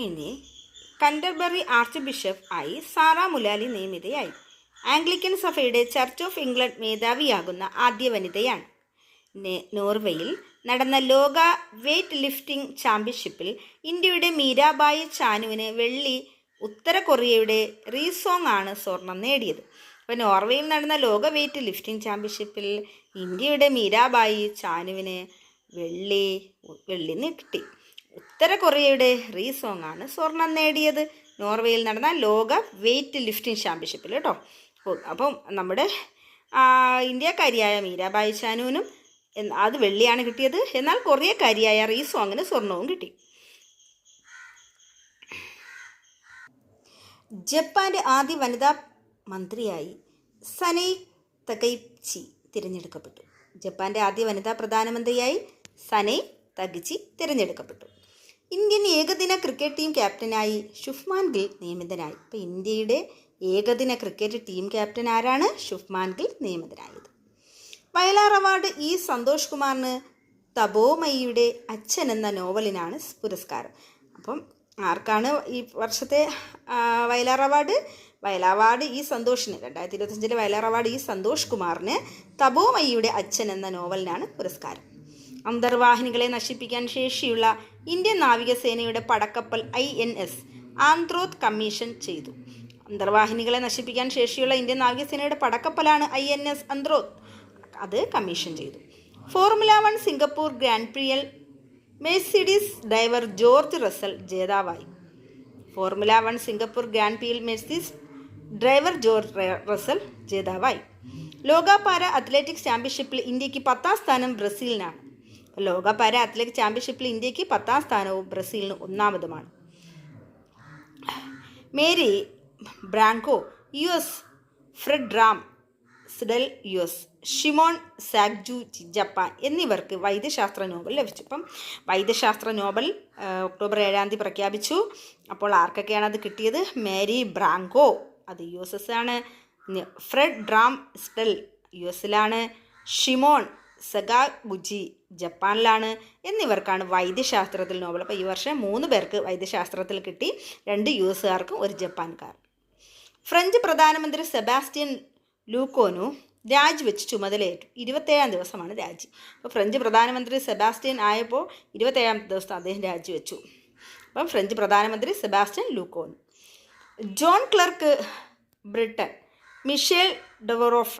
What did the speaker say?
ഇനി കന്റർബറി arch bishop ആയി Sara മുലാലി നിയമിതയായി. Anglican സഭയുടെ ചർച്ച് ഓഫ് ഇംഗ്ലണ്ട് മേധാവിയാകുന്ന ആദ്യ വനിതയാണ്. നോർവേയിൽ നടന്ന ലോക വെയ്റ്റ് ലിഫ്റ്റിംഗ് ചാമ്പ്യൻഷിപ്പിൽ ഇന്ത്യയുടെ മീരാബായി ചാനുവിന് വെള്ളി, ഉത്തര കൊറിയയുടെ റീസോങ് ആണ് സ്വർണം നേടിയത്. അപ്പോൾ നോർവേയിൽ നടന്ന ലോക വെയ്റ്റ് ലിഫ്റ്റിംഗ് ചാമ്പ്യൻഷിപ്പിൽ ഇന്ത്യയുടെ മീരാബായി ചാനുവിന് വെള്ളി കിട്ടി. ഉത്തര കൊറിയയുടെ റീസോങ് ആണ് സ്വർണം നേടിയത് നോർവേയിൽ നടന്ന ലോക വെയ്റ്റ് ലിഫ്റ്റിംഗ് ചാമ്പ്യൻഷിപ്പിൽ കേട്ടോ. അപ്പം നമ്മുടെ ഇന്ത്യക്കാരിയായ മീരാബായി ചാനുവിനും അത് വെള്ളിയാണ് കിട്ടിയത്. എന്നാൽ കൊറിയക്കാരിയായ റീസോങ്ങിന് സ്വർണവും കിട്ടി. ജപ്പാന്റെ ആദ്യ വനിതാ മന്ത്രിയായി സനൈ തകൈച്ചി തിരഞ്ഞെടുക്കപ്പെട്ടു. ജപ്പാന്റെ ആദ്യ വനിതാ പ്രധാനമന്ത്രിയായി സനൈ തകൈച്ചി തിരഞ്ഞെടുക്കപ്പെട്ടു. ഇന്ത്യൻ ഏകദിന ക്രിക്കറ്റ് ടീം ക്യാപ്റ്റനായി ശുഭ്മാൻ ഗിൽ നിയമിതനായി. ഇപ്പോൾ ഇന്ത്യയുടെ ഏകദിന ക്രിക്കറ്റ് ടീം ക്യാപ്റ്റൻ ആരാണ്? ശുഭ്മാൻ ഗിൽ നിയമിതനായത്. വയലാർ അവാർഡ് ഇ സന്തോഷ് കുമാറിന് തപോമയിയുടെ അച്ഛൻ എന്ന നോവലിനാണ് പുരസ്കാരം. അപ്പം ആർക്കാണ് ഈ വർഷത്തെ Vayalar award? Vayalar award E സന്തോഷിന് 2025 വയലാർ അവാർഡ് ഇ സന്തോഷ് കുമാറിന് തപോമയിയുടെ അച്ഛൻ എന്ന നോവലിനാണ് പുരസ്കാരം. അന്തർവാഹിനികളെ നശിപ്പിക്കാൻ ശേഷിയുള്ള ഇന്ത്യൻ നാവികസേനയുടെ പടക്കപ്പൽ INS ആന്ത്രോത്ത് കമ്മീഷൻ ചെയ്തു. അന്തർവാഹിനികളെ നശിപ്പിക്കാൻ ശേഷിയുള്ള ഇന്ത്യൻ നാവികസേനയുടെ പടക്കപ്പലാണ് INS ആന്ത്രോത്ത്. അത് കമ്മീഷൻ ചെയ്തു. ഫോർമുല 1 സിംഗപ്പൂർ ഗ്രാൻഡ് പ്രിയിൽ മെഴ്സിഡീസ് ഡ്രൈവർ ജോർജ് റസൽ ജേതാവായി. ഫോർമുല 1 സിംഗപ്പൂർ ഗ്രാൻഡ് പ്രിയിൽ മെഴ്സിഡീസ് ഡ്രൈവർ ജോർജ് റസൽ ജേതാവായി. ലോക പാര അത്ലറ്റിക്സ് ചാമ്പ്യൻഷിപ്പിൽ ഇന്ത്യക്ക് 10ാം സ്ഥാനം ബ്രസീലിനാണ്. ലോക പാര അത്ലറ്റിക്സ് ചാമ്പ്യൻഷിപ്പിൽ ഇന്ത്യക്ക് 10ാം സ്ഥാനവും ബ്രസീലിന് 1ാമതുമാണ്. Mary Brunkow US, Fred Ramsdell US, Shimon Sakaguchi Japan എന്നിവർക്ക് വൈദ്യശാസ്ത്ര നോബൽ ലഭിച്ചു. അപ്പം വൈദ്യശാസ്ത്ര നോബൽ ഒക്ടോബർ 7 പ്രഖ്യാപിച്ചു. അപ്പോൾ ആർക്കൊക്കെയാണ് അത് കിട്ടിയത്? മേരി ബ്രാങ്കോ അത് US ആണ്, Fred Ramsdell US Shimon സഗാഗുജി ജപ്പാനിലാണ് എന്നിവർക്കാണ് വൈദ്യശാസ്ത്രത്തിൽ നോബൽ. അപ്പോൾ ഈ വർഷം 3 പേർക്ക് വൈദ്യശാസ്ത്രത്തിൽ കിട്ടി, 2 US-കാർക്കും 1 ജപ്പാൻകാർ. ഫ്രഞ്ച് പ്രധാനമന്ത്രി സെബാസ്റ്റ്യൻ ലൂക്കോനു രാജിവെച്ച് ചുമതലയേറ്റു. 27ാം ദിവസമാണ് രാജി. അപ്പോൾ ഫ്രഞ്ച് പ്രധാനമന്ത്രി സെബാസ്റ്റ്യൻ ആയപ്പോൾ 27ാം ദിവസം അദ്ദേഹം രാജിവെച്ചു. അപ്പം ഫ്രഞ്ച് പ്രധാനമന്ത്രി Sebastian Lecornu. John Clarke Britain, Michel ഡെവറോഫ്